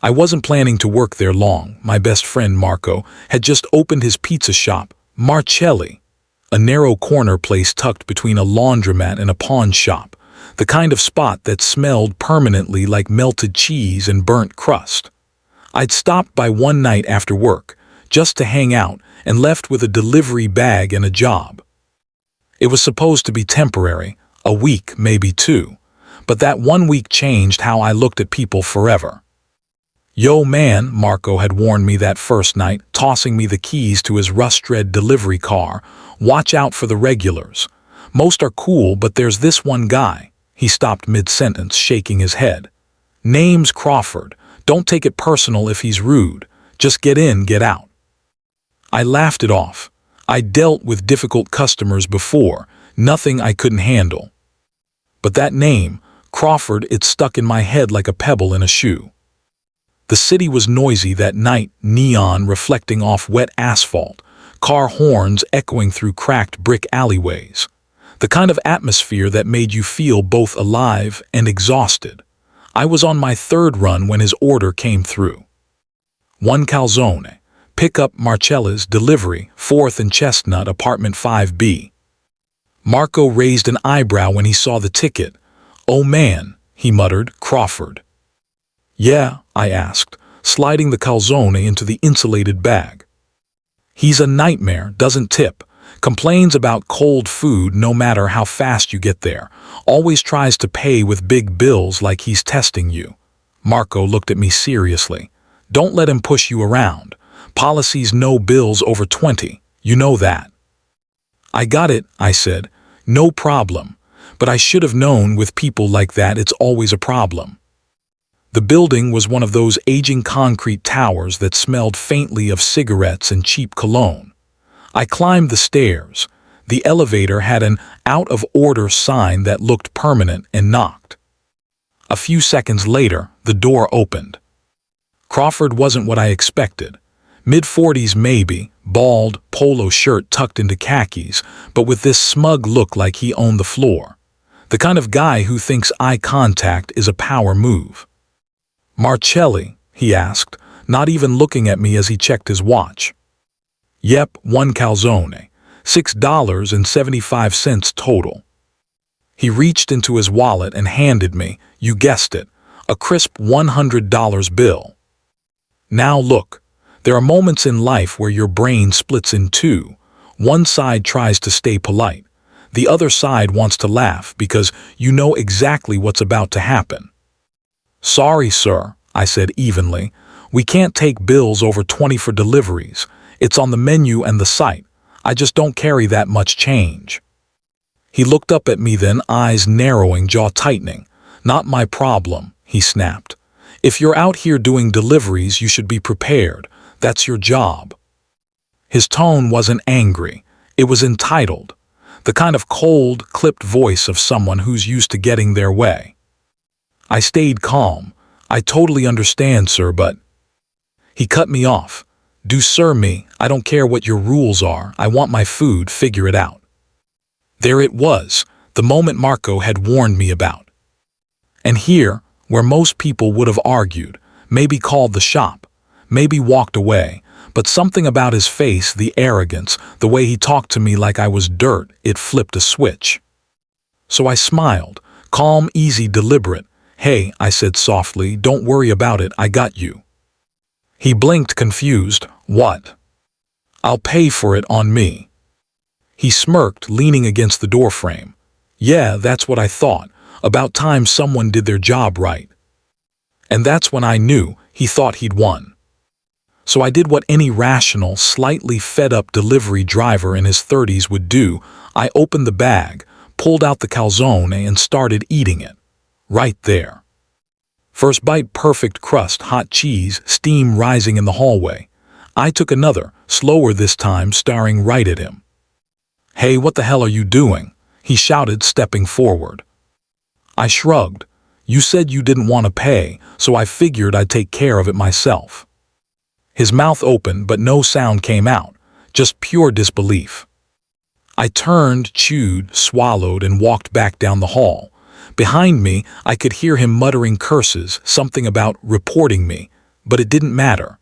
I wasn't planning to work there long. My best friend Marco had just opened his pizza shop, Marcelli, a narrow corner place tucked between a laundromat and a pawn shop, the kind of spot that smelled permanently like melted cheese and burnt crust. I'd stopped by one night after work, just to hang out, and left with a delivery bag and a job. It was supposed to be temporary, a week, maybe two, but that 1 week changed how I looked at people forever. "Yo man," Marco had warned me that first night, tossing me the keys to his rust-red delivery car, "watch out for the regulars. Most are cool, but there's this one guy." He stopped mid-sentence, shaking his head. "Name's Crawford. Don't take it personal if he's rude. Just get in, get out." I laughed it off. I dealt with difficult customers before, nothing I couldn't handle. But that name, Crawford, it stuck in my head like a pebble in a shoe. The city was noisy that night, neon reflecting off wet asphalt, car horns echoing through cracked brick alleyways. The kind of atmosphere that made you feel both alive and exhausted. I was on my third run when his order came through. "1 calzone. Pick up Marcella's delivery, 4th and Chestnut, apartment 5B. Marco raised an eyebrow when he saw the ticket. "Oh man," he muttered, "Crawford." "Yeah?" I asked, sliding the calzone into the insulated bag. "He's a nightmare, doesn't tip, complains about cold food no matter how fast you get there, always tries to pay with big bills like he's testing you." Marco looked at me seriously. "Don't let him push you around. Policy's no bills over 20, you know that." "I got it," I said. "No problem. But I should have known with people like that it's always a problem." The building was one of those aging concrete towers that smelled faintly of cigarettes and cheap cologne. I climbed the stairs. The elevator had an out-of-order sign that looked permanent and knocked. A few seconds later, the door opened. Crawford wasn't what I expected. Mid-40s maybe, bald, polo shirt tucked into khakis, but with this smug look like he owned the floor. The kind of guy who thinks eye contact is a power move. "Marcelli?" he asked, not even looking at me as he checked his watch. "Yep, 1 calzone, $6.75 total." He reached into his wallet and handed me, you guessed it, a crisp $100 bill. Now look. There are moments in life where your brain splits in two. One side tries to stay polite. The other side wants to laugh because you know exactly what's about to happen. "Sorry, sir," I said evenly. "We can't take bills over 20 for deliveries. It's on the menu and the site. I just don't carry that much change." He looked up at me then, eyes narrowing, jaw tightening. "Not my problem," he snapped. "If you're out here doing deliveries, you should be prepared. That's your job." His tone wasn't angry. It was entitled. The kind of cold, clipped voice of someone who's used to getting their way. I stayed calm. "I totally understand, sir, but—" He cut me off. "Do sir me, I don't care what your rules are. I want my food, figure it out." There it was, the moment Marco had warned me about. And here, where most people would have argued, maybe called the shop, maybe walked away, but something about his face, the arrogance, the way he talked to me like I was dirt, it flipped a switch. So I smiled, calm, easy, deliberate. "Hey," I said softly, "don't worry about it, I got you." He blinked, confused. "What?" "I'll pay for it on me." He smirked, leaning against the doorframe. "Yeah, that's what I thought. About time someone did their job right." And that's when I knew he thought he'd won. So I did what any rational, slightly fed-up delivery driver in his 30s would do. I opened the bag, pulled out the calzone and started eating it. Right there. First bite, perfect crust, hot cheese, steam rising in the hallway. I took another, slower this time, staring right at him. "Hey, what the hell are you doing?" he shouted, stepping forward. I shrugged. "You said you didn't want to pay, so I figured I'd take care of it myself." His mouth opened, but no sound came out, just pure disbelief. I turned, chewed, swallowed, and walked back down the hall. Behind me, I could hear him muttering curses, something about reporting me. But it didn't matter,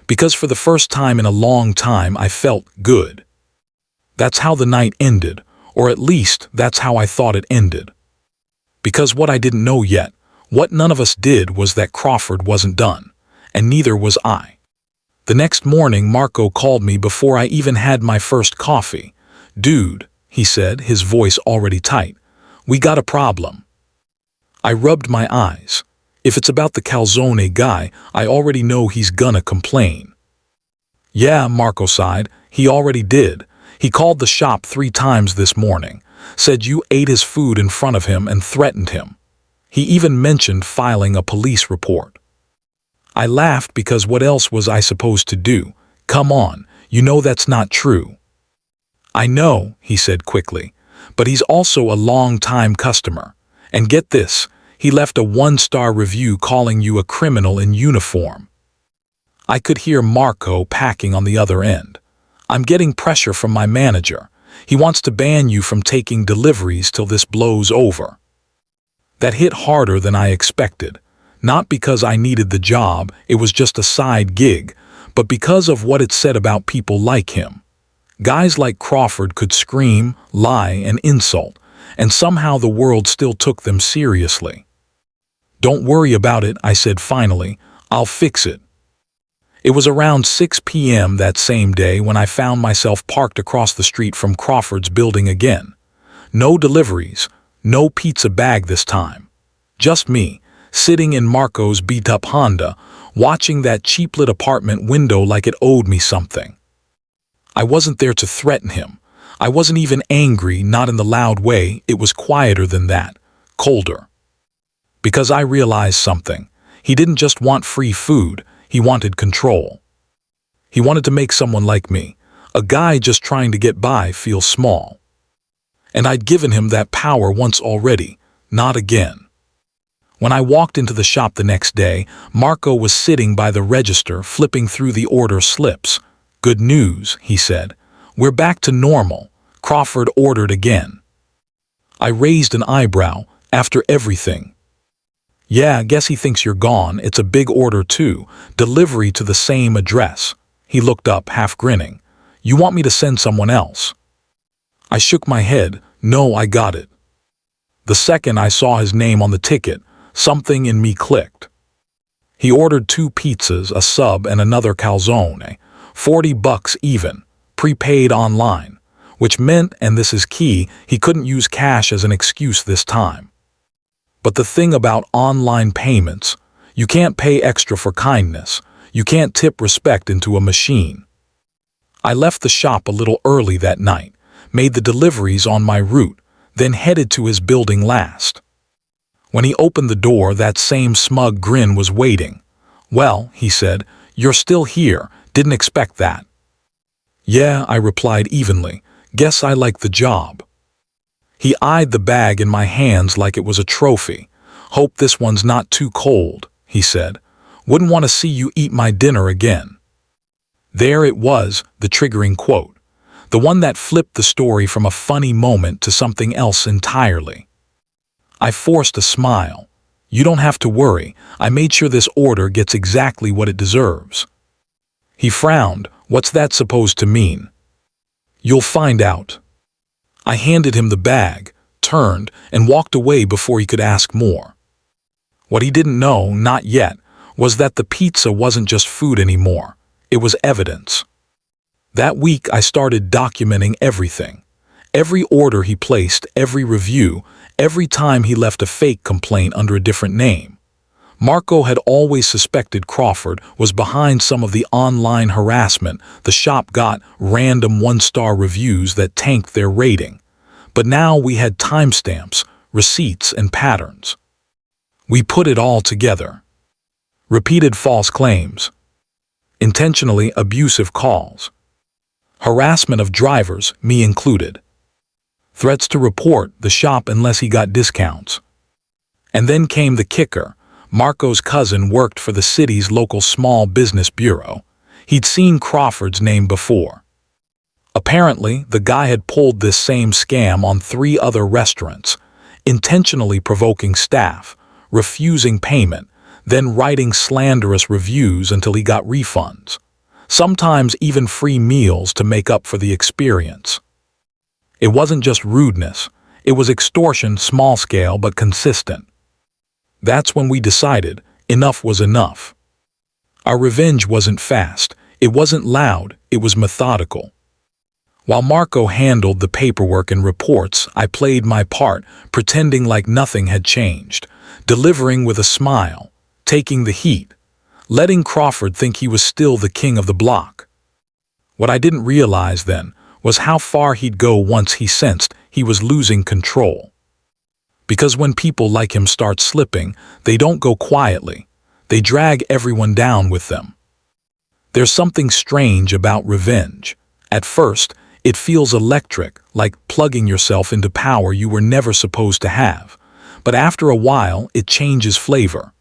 because for the first time in a long time I felt good. That's how the night ended, or at least that's how I thought it ended. Because what I didn't know yet, what none of us did, was that Crawford wasn't done, and neither was I. The next morning Marco called me before I even had my first coffee. "Dude," he said, his voice already tight, "we got a problem." I rubbed my eyes. If it's about the calzone guy, I already know he's gonna complain. "Yeah," Marco sighed, "he already did. He called the shop 3 times this morning, said you ate his food in front of him and threatened him. He even mentioned filing a police report." I laughed because what else was I supposed to do? "Come on, you know that's not true." "I know," he said quickly, "but he's also a long-time customer. And get this, he left a 1-star review calling you a criminal in uniform." I could hear Marco packing on the other end. "I'm getting pressure from my manager. He wants to ban you from taking deliveries till this blows over." That hit harder than I expected. Not because I needed the job, it was just a side gig, but because of what it said about people like him. Guys like Crawford could scream, lie, and insult, and somehow the world still took them seriously. "Don't worry about it," I said finally. "I'll fix it." It was around 6 p.m. that same day when I found myself parked across the street from Crawford's building again. No deliveries, no pizza bag this time. Just me, sitting in Marco's beat-up Honda, watching that cheap-lit apartment window like it owed me something. I wasn't there to threaten him. I wasn't even angry, not in the loud way. It was quieter than that, colder. Because I realized something. He didn't just want free food, he wanted control. He wanted to make someone like me, a guy just trying to get by, feel small. And I'd given him that power once already, not again. When I walked into the shop the next day, Marco was sitting by the register flipping through the order slips. "Good news," he said. "We're back to normal. Crawford ordered again." I raised an eyebrow. "After everything?" "Yeah, guess he thinks you're gone. It's a big order too. Delivery to the same address." He looked up, half grinning. "You want me to send someone else?" I shook my head. "No, I got it." The second I saw his name on the ticket, something in me clicked. He ordered 2 pizzas, a sub, and another calzone. $40 even, prepaid online, which meant, and this is key, he couldn't use cash as an excuse this time. But the thing about online payments, you can't pay extra for kindness. You can't tip respect into a machine. I left the shop a little early that night, made the deliveries on my route, then headed to his building last. When he opened the door, that same smug grin was waiting. "Well," he said, "you're still here. Didn't expect that." "Yeah," I replied evenly. "Guess I like the job." He eyed the bag in my hands like it was a trophy. "Hope this one's not too cold," he said. "Wouldn't want to see you eat my dinner again." There it was, the triggering quote. The one that flipped the story from a funny moment to something else entirely. I forced a smile. "You don't have to worry. I made sure this order gets exactly what it deserves." He frowned. "What's that supposed to mean?" "You'll find out." I handed him the bag, turned, and walked away before he could ask more. What he didn't know, not yet, was that the pizza wasn't just food anymore. It was evidence. That week I started documenting everything. Every order he placed, every review, every time he left a fake complaint under a different name. Marco had always suspected Crawford was behind some of the online harassment. The shop got random 1-star reviews that tanked their rating. But now we had timestamps, receipts, and patterns. We put it all together. Repeated false claims. Intentionally abusive calls. Harassment of drivers, me included. Threats to report the shop unless he got discounts. And then came the kicker. Marco's cousin worked for the city's local small business bureau. He'd seen Crawford's name before. Apparently, the guy had pulled this same scam on 3 other restaurants, intentionally provoking staff, refusing payment, then writing slanderous reviews until he got refunds, sometimes even free meals to make up for the experience. It wasn't just rudeness, it was extortion, small scale but consistent. That's when we decided enough was enough. Our revenge wasn't fast, it wasn't loud, it was methodical. While Marco handled the paperwork and reports, I played my part, pretending like nothing had changed, delivering with a smile, taking the heat, letting Crawford think he was still the king of the block. What I didn't realize then was how far he'd go once he sensed he was losing control. Because when people like him start slipping, they don't go quietly, they drag everyone down with them. There's something strange about revenge. At first, it feels electric, like plugging yourself into power you were never supposed to have. But after a while, it changes flavor.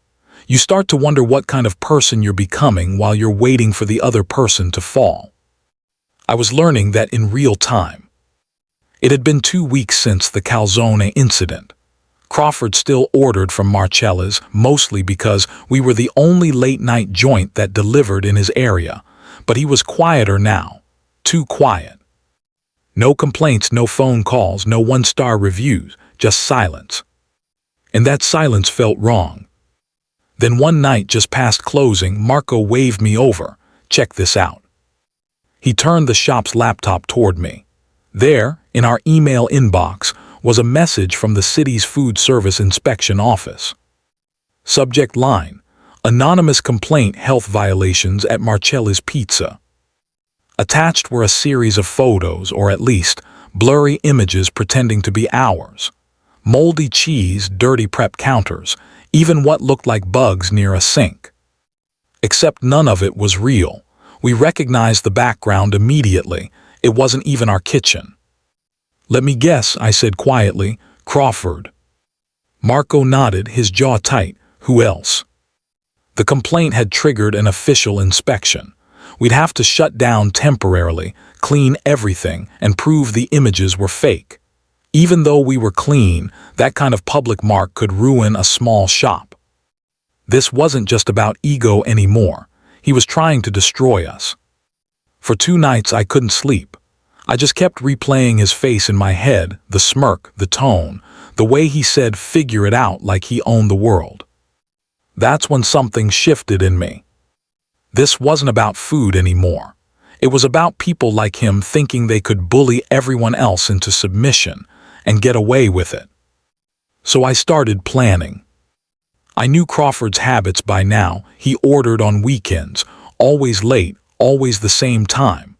You start to wonder what kind of person you're becoming while you're waiting for the other person to fall. I was learning that in real time. It had been 2 weeks since the calzone incident. Crawford still ordered from Marcella's, mostly because we were the only late-night joint that delivered in his area. But he was quieter now. Too quiet. No complaints, no phone calls, no one-star reviews, just silence. And that silence felt wrong. Then one night just past closing, Marco waved me over. Check this out. He turned the shop's laptop toward me. There, in our email inbox, was a message from the city's food service inspection office. Subject line: anonymous complaint, health violations at Marcella's Pizza. Attached were a series of photos, or at least blurry images pretending to be ours. Moldy cheese, dirty prep counters, even what looked like bugs near a sink. Except none of it was real. We recognized the background immediately. It wasn't even our kitchen. Let me guess, I said quietly. Crawford. Marco nodded, his jaw tight. Who else? The complaint had triggered an official inspection. We'd have to shut down temporarily, clean everything, and prove the images were fake. Even though we were clean, that kind of public mark could ruin a small shop. This wasn't just about ego anymore. He was trying to destroy us. For 2 nights I couldn't sleep. I just kept replaying his face in my head, the smirk, the tone, the way he said figure it out like he owned the world. That's when something shifted in me. This wasn't about food anymore. It was about people like him thinking they could bully everyone else into submission and get away with it. So I started planning. I knew Crawford's habits by now. He ordered on weekends, always late, always the same time.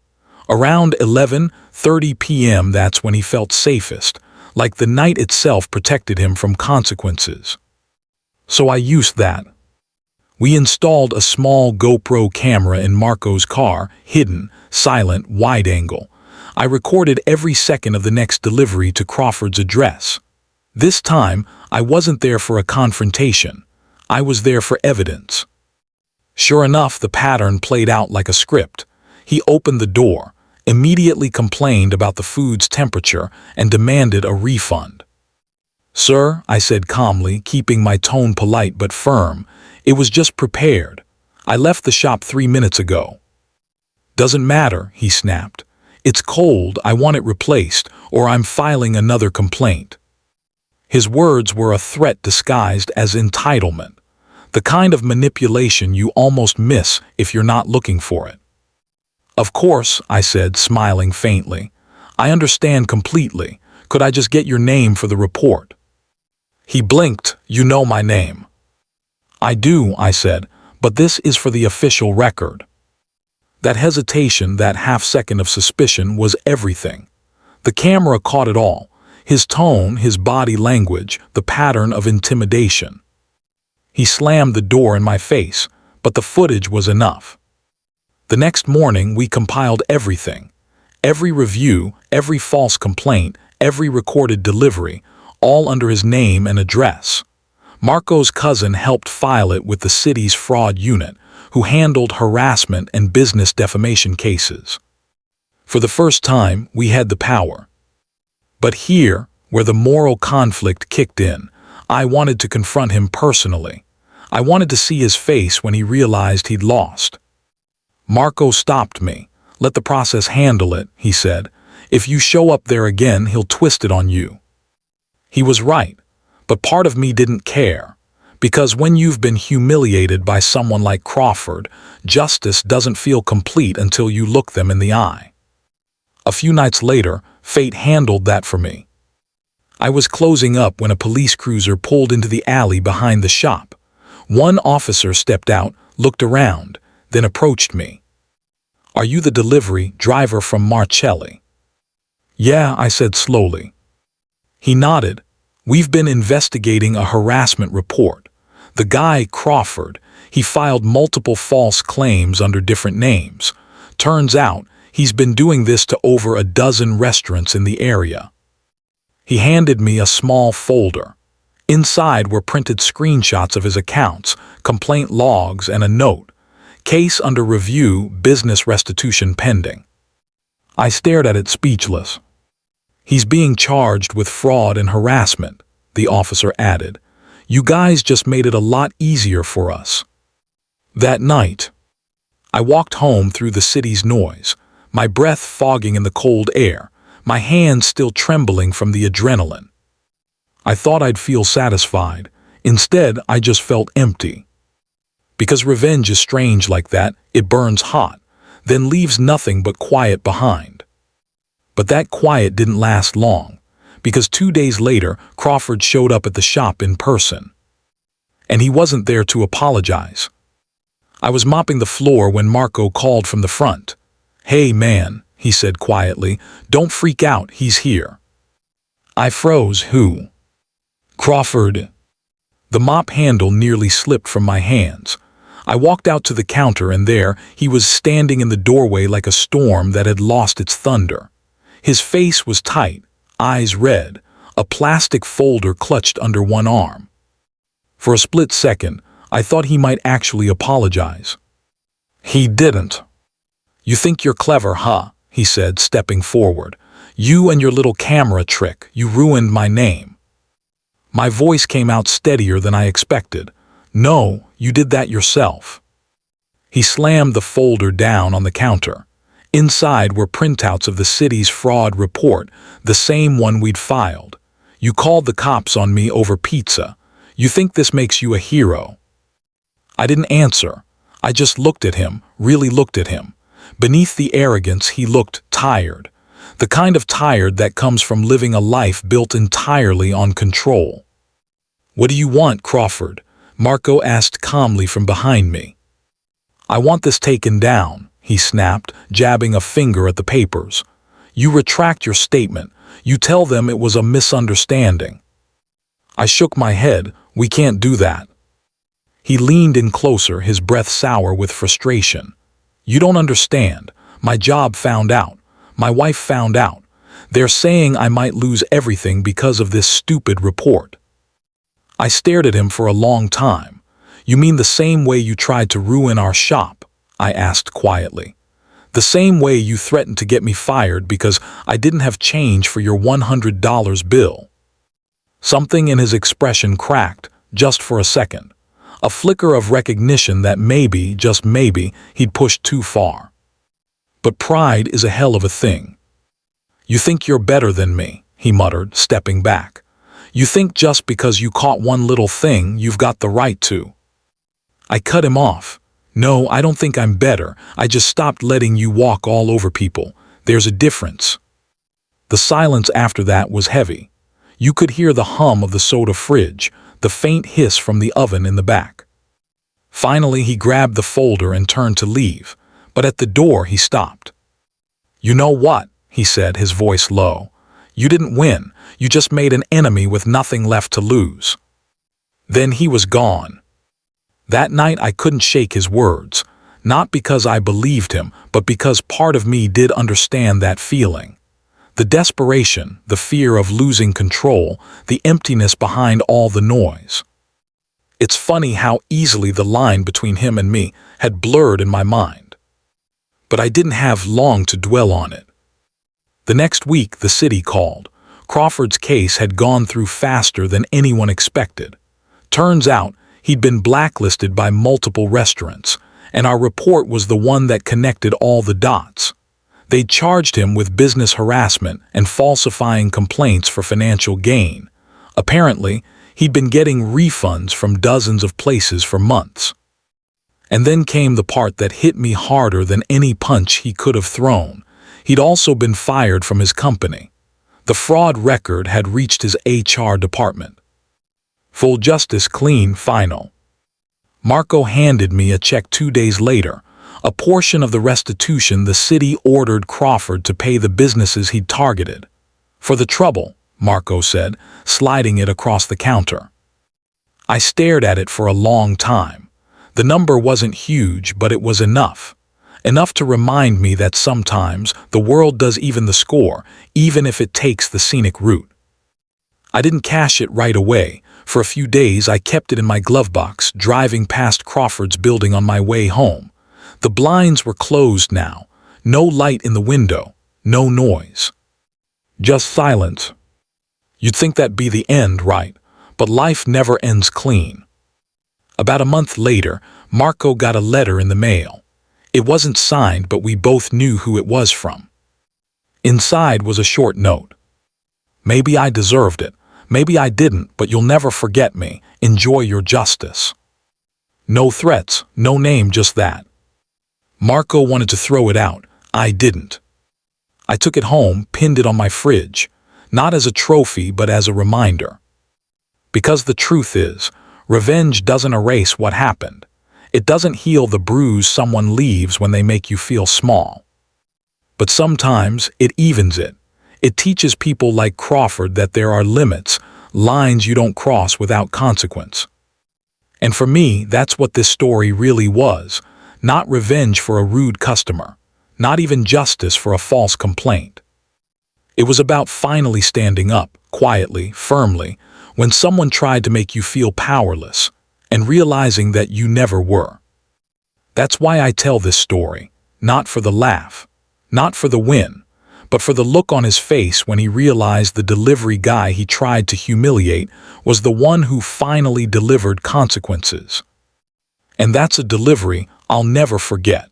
Around 11:30 p.m. that's when he felt safest, like the night itself protected him from consequences. So I used that. We installed a small GoPro camera in Marco's car, hidden, silent, wide-angle. I recorded every second of the next delivery to Crawford's address. This time, I wasn't there for a confrontation. I was there for evidence. Sure enough, the pattern played out like a script. He opened the door, immediately complained about the food's temperature, and demanded a refund. "Sir," I said calmly, keeping my tone polite but firm, "it was just prepared. I left the shop 3 minutes ago." "Doesn't matter," he snapped. "It's cold, I want it replaced, or I'm filing another complaint." His words were a threat disguised as entitlement, the kind of manipulation you almost miss if you're not looking for it. "Of course," I said, smiling faintly. "I understand completely. Could I just get your name for the report?" He blinked. "You know my name." "I do," I said, "but this is for the official record." That hesitation, that half-second of suspicion, was everything. The camera caught it all. His tone, his body language, the pattern of intimidation. He slammed the door in my face, but the footage was enough. The next morning, we compiled everything. Every review, every false complaint, every recorded delivery, all under his name and address. Marco's cousin helped file it with the city's fraud unit, who handled harassment and business defamation cases. For the first time, we had the power. But here, where the moral conflict kicked in, I wanted to confront him personally. I wanted to see his face when he realized he'd lost. Marco stopped me. "Let the process handle it," he said. "If you show up there again, he'll twist it on you." He was right, but part of me didn't care. Because when you've been humiliated by someone like Crawford, justice doesn't feel complete until you look them in the eye. A few nights later, fate handled that for me. I was closing up when a police cruiser pulled into the alley behind the shop. One officer stepped out, looked around, then approached me. "Are you the delivery driver from Marcelli?" "Yeah," I said slowly. He nodded. "We've been investigating a harassment report. The guy, Crawford, he filed multiple false claims under different names. Turns out, he's been doing this to over a dozen restaurants in the area." He handed me a small folder. Inside were printed screenshots of his accounts, complaint logs, and a note. "Case under review, business restitution pending." I stared at it speechless. "He's being charged with fraud and harassment," the officer added. "You guys just made it a lot easier for us." That night, I walked home through the city's noise, my breath fogging in the cold air, my hands still trembling from the adrenaline. I thought I'd feel satisfied. Instead, I just felt empty. Because revenge is strange like that, it burns hot, then leaves nothing but quiet behind. But that quiet didn't last long, because 2 days later, Crawford showed up at the shop in person. And he wasn't there to apologize. I was mopping the floor when Marco called from the front. "Hey man," he said quietly, "don't freak out, he's here." I froze. "Who?" "Crawford." The mop handle nearly slipped from my hands. I walked out to the counter and there, he was standing in the doorway like a storm that had lost its thunder. His face was tight, eyes red, a plastic folder clutched under one arm. For a split second, I thought he might actually apologize. He didn't. "You think you're clever, huh?" he said, stepping forward. "You and your little camera trick, you ruined my name." My voice came out steadier than I expected. "No, you did that yourself." He slammed the folder down on the counter. Inside were printouts of the city's fraud report, the same one we'd filed. "You called the cops on me over pizza. You think this makes you a hero?" I didn't answer. I just looked at him, really looked at him. Beneath the arrogance, he looked tired. The kind of tired that comes from living a life built entirely on control. "What do you want, Crawford?" Marco asked calmly from behind me. "I want this taken down," he snapped, jabbing a finger at the papers. "You retract your statement. You tell them it was a misunderstanding." I shook my head. "We can't do that." He leaned in closer, his breath sour with frustration. "You don't understand. My job found out. My wife found out. They're saying I might lose everything because of this stupid report." I stared at him for a long time. "You mean the same way you tried to ruin our shop?" I asked quietly. "The same way you threatened to get me fired because I didn't have change for your $100 bill?" Something in his expression cracked, just for a second. A flicker of recognition that maybe, just maybe, he'd pushed too far. But pride is a hell of a thing. "You think you're better than me," he muttered, stepping back. "You think just because you caught one little thing, you've got the right to." I cut him off. "No, I don't think I'm better. I just stopped letting you walk all over people. There's a difference." The silence after that was heavy. You could hear the hum of the soda fridge, the faint hiss from the oven in the back. Finally, he grabbed the folder and turned to leave, but at the door he stopped. "You know what?" he said, his voice low. "You didn't win. You just made an enemy with nothing left to lose." Then he was gone. That night I couldn't shake his words, not because I believed him, but because part of me did understand that feeling. The desperation, the fear of losing control, the emptiness behind all the noise. It's funny how easily the line between him and me had blurred in my mind. But I didn't have long to dwell on it. The next week the city called. Crawford's case had gone through faster than anyone expected. Turns out, He'd been blacklisted by multiple restaurants, and our report was the one that connected all the dots. They'd charged him with business harassment and falsifying complaints for financial gain. Apparently, he'd been getting refunds from dozens of places for months. And then came the part that hit me harder than any punch he could have thrown. He'd also been fired from his company. The fraud record had reached his HR department. Full justice, clean, final. Marco handed me a check 2 days later, a portion of the restitution the city ordered Crawford to pay the businesses he'd targeted. For the trouble, Marco said, sliding it across the counter. I stared at it for a long time. The number wasn't huge, but it was enough. Enough to remind me that sometimes the world does even the score, even if it takes the scenic route. I didn't cash it right away. For a few days I kept it in my glove box, driving past Crawford's building on my way home. The blinds were closed now. No light in the window. No noise. Just silence. You'd think that'd be the end, right? But life never ends clean. About a month later, Marco got a letter in the mail. It wasn't signed, but we both knew who it was from. Inside was a short note. Maybe I deserved it. Maybe I didn't, but you'll never forget me. Enjoy your justice. No threats, no name, just that. Marco wanted to throw it out. I didn't. I took it home, pinned it on my fridge, not as a trophy, but as a reminder. Because the truth is, revenge doesn't erase what happened. It doesn't heal the bruise someone leaves when they make you feel small. But sometimes it evens it. It teaches people like Crawford that there are limits, lines you don't cross without consequence. And for me, that's what this story really was. Not revenge for a rude customer. Not even justice for a false complaint. It was about finally standing up, quietly, firmly, when someone tried to make you feel powerless, and realizing that you never were. That's why I tell this story, not for the laugh, not for the win, but for the look on his face when he realized the delivery guy he tried to humiliate was the one who finally delivered consequences. And that's a delivery I'll never forget.